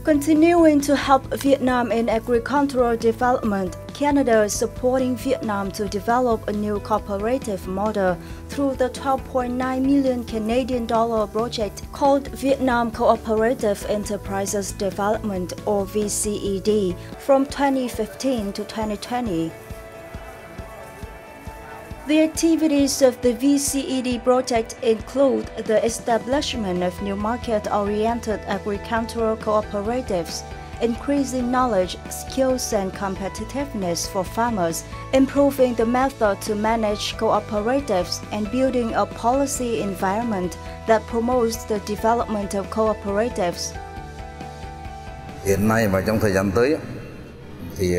Continuing to help Vietnam in agricultural development, Canada is supporting Vietnam to develop a new cooperative model through the $12.9 million Canadian project called Vietnam Cooperative Enterprises Development, or VCED, from 2015 to 2020. The activities of the VCED project include the establishment of new market-oriented agricultural cooperatives, increasing knowledge, skills and competitiveness for farmers, improving the method to manage cooperatives, and building a policy environment that promotes the development of cooperatives. Hiện nay và trong thời gian tới thì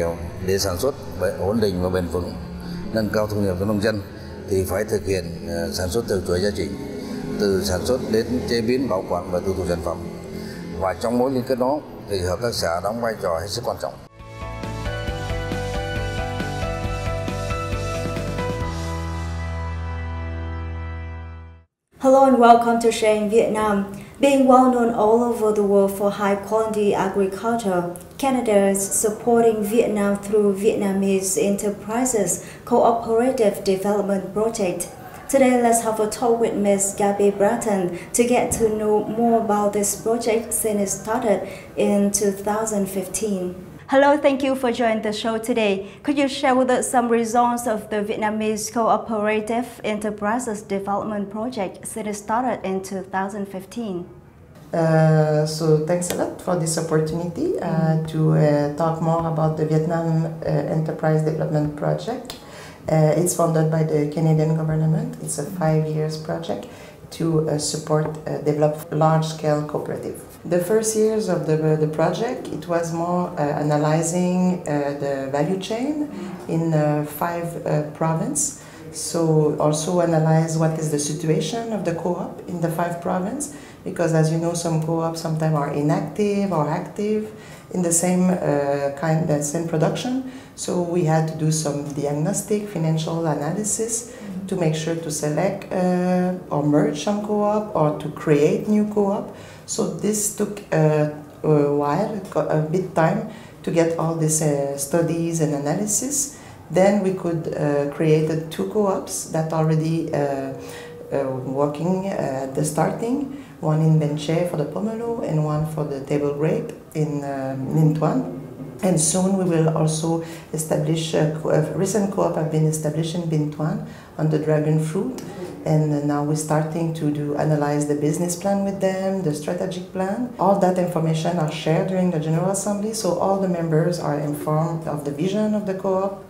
để sản xuất ổn định và bền vững, nâng cao thu nhập cho nông dân thì phải thực hiện sản xuất theo chuỗi giá trị, từ sản xuất đến chế biến, bảo quản và tiêu thụ sản phẩm. Và trong mối liên kết đó thì hợp tác xã đóng vai trò hết sức quan trọng. Hello and welcome to Sharing Vietnam. Being well known all over the world for high quality agriculture, Canada is supporting Vietnam through Vietnamese Enterprises Cooperative Development Project. Today, let's have a talk with Ms. Gabby Bratton to get to know more about this project since it started in 2015. Hello, thank you for joining the show today. Could you share with us some results of the Vietnamese Cooperative Enterprises Development Project since it started in 2015? So thanks a lot for this opportunity to talk more about the Vietnam Enterprise Development Project. It's funded by the Canadian government. It's a 5 years project to develop large-scale cooperative. The first years of the project, it was more analyzing the value chain in 5 provinces. So also analyze what is the situation of the co-op in the 5 provinces, because as you know, some co-ops sometimes are inactive or active in the same same production. So we had to do some diagnostic financial analysis to make sure to select or merge some co-op or to create new co-op. So this took a while, a bit time to get all these studies and analysis. Then we could create 2 co-ops that already working at the starting. One in Bến Tre for the pomelo and one for the table grape in Ninh Thuan. And soon we will also establish a recent co-op have been established in Binh Thuan on the dragon fruit. And now we're starting to analyze the business plan with them, the strategic plan. All that information are shared during the General Assembly, so all the members are informed of the vision of the co-op,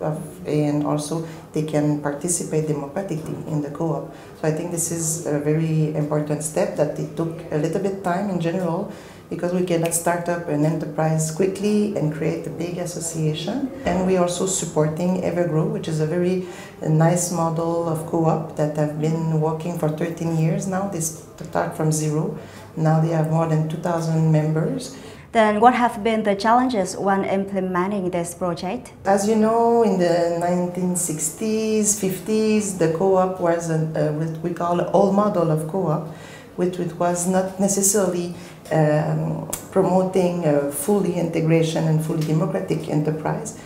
and also they can participate democratically in the co-op. So I think this is a very important step that it took a little bit time in general, because we cannot start up an enterprise quickly and create a big association. And we're also supporting Evergrow, which is a very nice model of co-op that have been working for 13 years now. They start from zero. Now they have more than 2,000 members. Then what have been the challenges when implementing this project? As you know, in the 1960s, 50s, the co-op was what we call an old model of co-op, which was not necessarily promoting fully integration and fully democratic enterprise,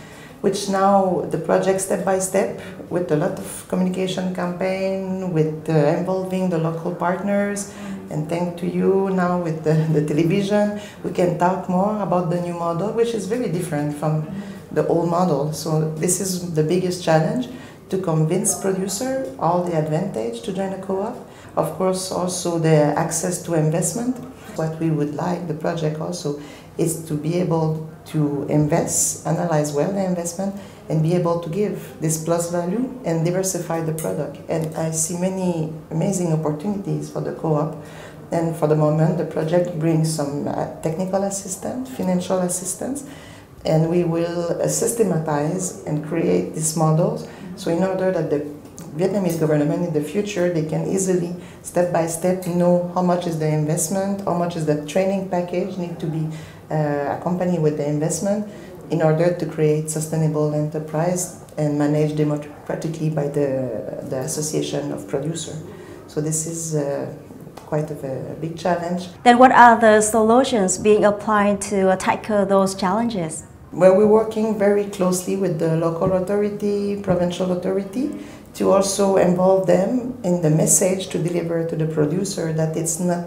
which now the project step by step, with a lot of communication campaign, with involving the local partners, and thanks to you now with the television, we can talk more about the new model, which is very different from the old model. So this is the biggest challenge, to convince producer all the advantage to join a co-op. Of course, also the access to investment. What we would like the project also is to be able to invest, analyze well the investment, and be able to give this plus value and diversify the product. And I see many amazing opportunities for the co-op. And for the moment, the project brings some technical assistance, financial assistance, and we will systematize and create these models. So in order that the Vietnamese government in the future, they can easily, step by step, know how much is the investment, how much is the training package need to be accompanied with the investment in order to create sustainable enterprise and manage democratically by the association of producers. So this is quite a big challenge. Then what are the solutions being applied to tackle those challenges? Well, we're working very closely with the local authority, provincial authority, to also involve them in the message to deliver to the producer that it's not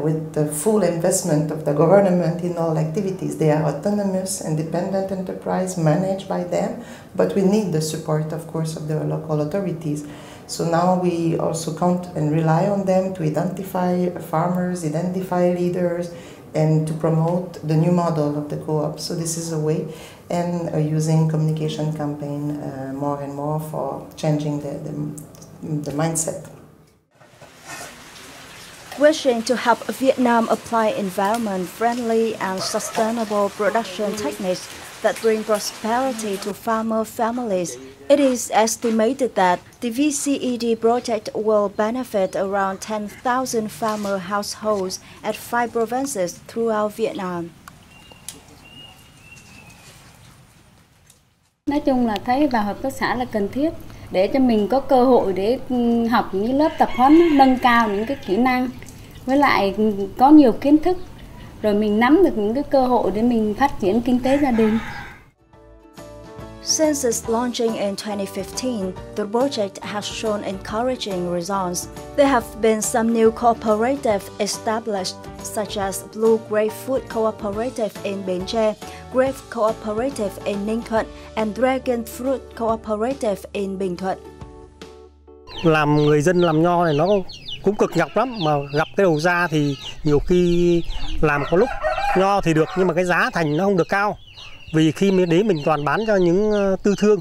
with the full investment of the government in all activities. They are autonomous, independent enterprise managed by them, but we need the support, of course, of the local authorities. So now we also count and rely on them to identify farmers, identify leaders, and to promote the new model of the co-op. So this is a way, and using communication campaign more and more for changing the mindset. Wishing to help Vietnam apply environment-friendly and sustainable production techniques that bring prosperity to farmer families, it is estimated that the VCED project will benefit around 10,000 farmer households at 5 provinces throughout Vietnam. Nói chung là thấy vào hợp tác xã là cần thiết để cho mình có cơ hội để học những lớp tập huấn nâng cao những cái kỹ năng, với lại có nhiều kiến thức, rồi mình nắm được những cái cơ hội để mình phát triển kinh tế gia đình. Since its launching in 2015, the project has shown encouraging results. There have been some new cooperatives established, such as Blue Grapefruit Cooperative in Bến Tre, Grape Cooperative in Ninh Thuận, and Dragon Fruit Cooperative in Bình Thuận. Làm người dân làm nho này nó cũng cực nhọc lắm, mà gặp cái đầu ra thì nhiều khi làm có lúc nho thì được, nhưng mà cái giá thành nó không được cao. Vì khi mới đến mình toàn bán cho những tư thương,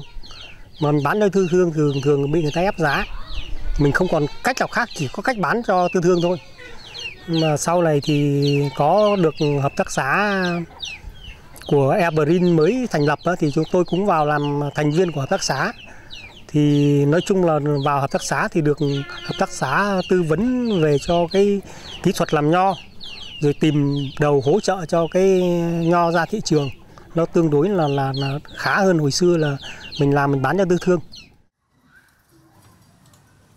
mà mình bán cho tư thương thường bị người ta ép giá. Mình không còn cách nào khác, chỉ có cách bán cho tư thương thôi. Mà sau này thì có được hợp tác xã của Evergreen mới thành lập thì chúng tôi cũng vào làm thành viên của hợp tác xã. Thì nói chung là vào hợp tác xã thì được hợp tác xã tư vấn về cho cái kỹ thuật làm nho, rồi tìm đầu hỗ trợ cho cái nho ra thị trường. Nó tương đối là khá hơn hồi xưa là mình bán cho tư thương.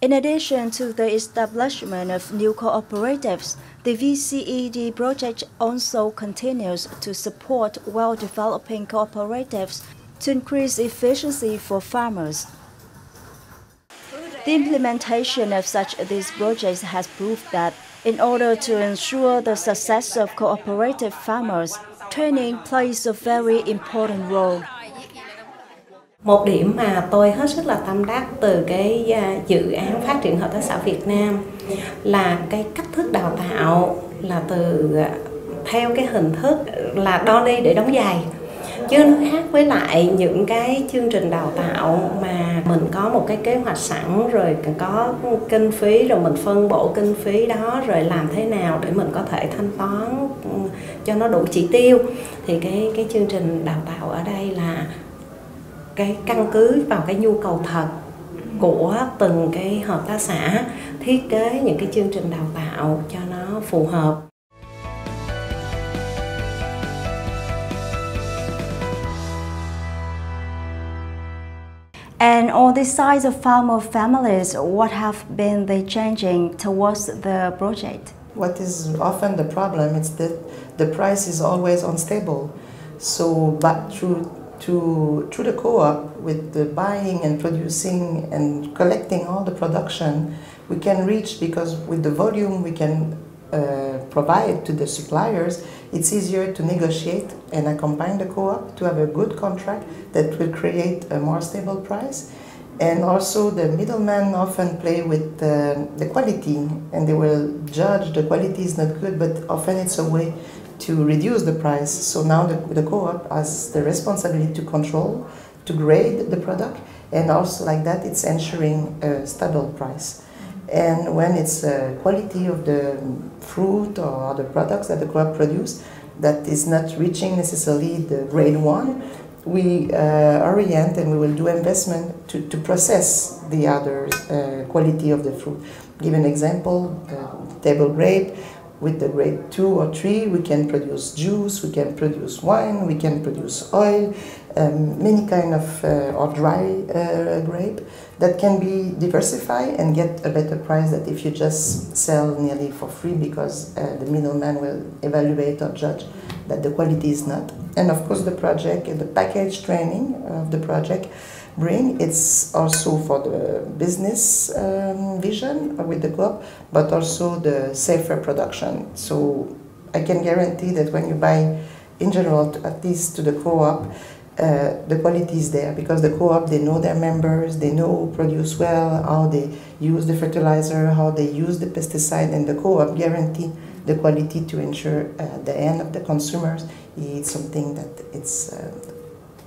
In addition to the establishment of new cooperatives, the VCED project also continues to support well-developing cooperatives to increase efficiency for farmers. The implementation of these projects has proved that in order to ensure the success of cooperative farmers, training plays a very important role. Một điểm mà tôi hết sức là tâm đắc từ cái dự án phát triển hợp tác xã Việt Nam là cái cách thức đào tạo là theo cái hình thức là đo đi để đóng giày. Chứ nó khác với lại những cái chương trình đào tạo mà mình có một cái kế hoạch sẵn, rồi có kinh phí, rồi mình phân bổ kinh phí đó, rồi làm thế nào để mình có thể thanh toán cho nó đủ chỉ tiêu. Thì cái chương trình đào tạo ở đây là cái căn cứ vào cái nhu cầu thật của từng cái hợp tác xã, thiết kế những cái chương trình đào tạo cho nó phù hợp. And on the side of farmer families, what have been the changing towards the project? What is often the problem is that the price is always unstable. So, but through the co-op, with the buying and producing and collecting all the production, we can reach, because with the volume we can provide to the suppliers, it's easier to negotiate and accompany the co-op to have a good contract that will create a more stable price. And also the middlemen often play with the quality, and they will judge the quality is not good, but often it's a way to reduce the price. So now the co-op has the responsibility to control, to grade the product, and also like that it's ensuring a stable price. And when it's quality of the fruit or other products that the co-op produce that is not reaching necessarily the grade 1, we orient and we will do investment to process the other quality of the fruit. Give an example, table grape. with the grade 2 or 3, we can produce juice, we can produce wine, we can produce oil, many kind of or dry grape that can be diversified and get a better price than if you just sell nearly for free, because the middleman will evaluate or judge that the quality is not. And of course the project, the package training of the project it's also for the business vision with the co-op, but also the safer production. So I can guarantee that when you buy, in general, at least to the co-op, the quality is there, because the co-op, they know their members, they know who produce well, how they use the fertilizer, how they use the pesticide, and the co-op guarantee the quality to ensure the end of the consumers it's something that it's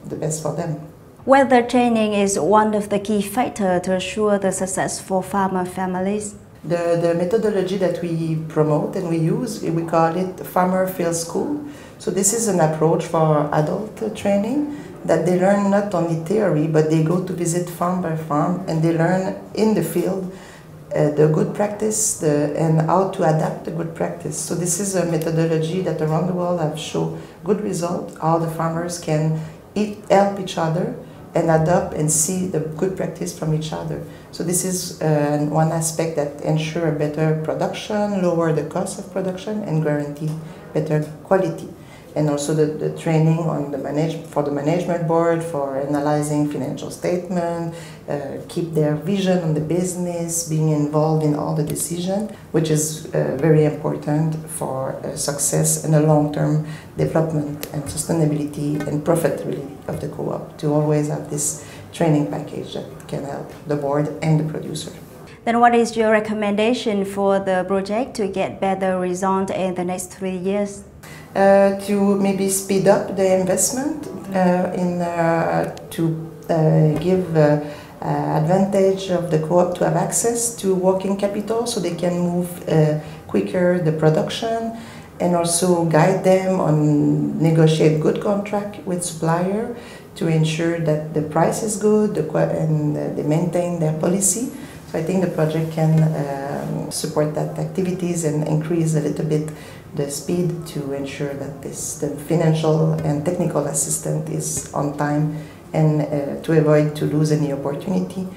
the best for them. Weather training is one of the key factors to assure the success for farmer families. The methodology that we promote and we use, we call it Farmer Field School. So this is an approach for adult training that they learn not only theory, but they go to visit farm by farm and they learn in the field the good practice and how to adapt the good practice. So this is a methodology that around the world have shown good results, how the farmers can help each other and adopt and see the good practice from each other. So this is one aspect that ensure better production, lower the cost of production, and guarantee better quality. And also the training on for the management board for analyzing financial statement, keep their vision on the business, being involved in all the decision, which is very important for success and a long-term development and sustainability and profitability of the co-op, to always have this training package that can help the board and the producer. Then what is your recommendation for the project to get better results in the next 3 years? To maybe speed up the investment to give advantage of the co-op to have access to working capital so they can move quicker the production, and also guide them on negotiate good contract with supplier to ensure that the price is good and they maintain their policy. So I think the project can support that activities and increase a little bit the speed to ensure that the financial and technical assistance is on time and to avoid to lose any opportunity.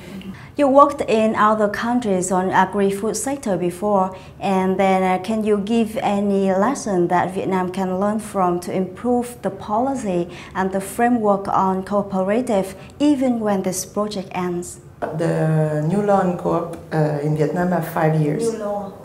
You worked in other countries on agri-food sector before, and then can you give any lesson that Vietnam can learn from to improve the policy and the framework on cooperative even when this project ends? The new law on co-op in Vietnam have 5 years.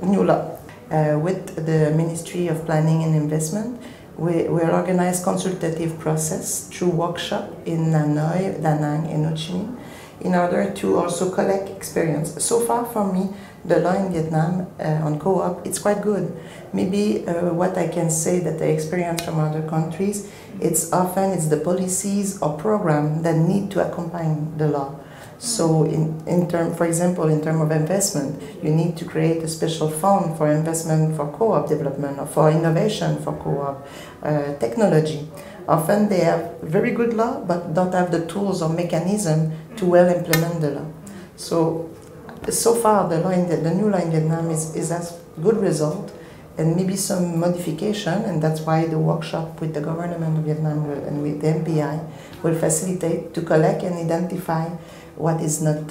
New law. With the Ministry of Planning and Investment, we organize consultative process through workshop in Hanoi, Da Nang and Ho Chi Minh in order to also collect experience. So far for me, the law in Vietnam on co-op, it's quite good. Maybe what I can say that I experience from other countries, it's the policies or programs that need to accompany the law. So for example, in terms of investment, you need to create a special fund for investment for co-op development or for innovation for co-op technology. Often they have very good law, but don't have the tools or mechanism to well implement the law. So far, the new law in Vietnam is a good result, and maybe some modification, and that's why the workshop with the government of Vietnam and with the MPI will facilitate to collect and identify what is not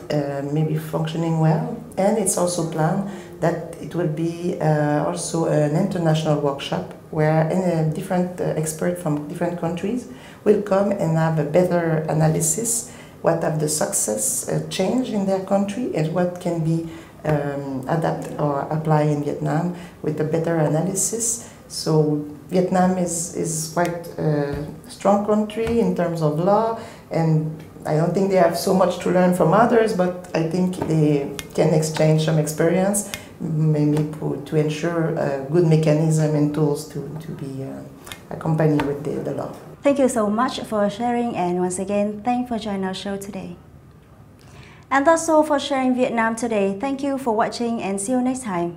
maybe functioning well. And it's also planned that it will be also an international workshop where different experts from different countries will come and have a better analysis, what have the success change in their country and what can be adapt or apply in Vietnam with a better analysis. So Vietnam is quite a strong country in terms of law, and I don't think they have so much to learn from others, but I think they can exchange some experience, maybe to ensure a good mechanism and tools to be accompanied with the law. Thank you so much for sharing, and once again, thanks for joining our show today. And that's all for Sharing Vietnam today. Thank you for watching and see you next time.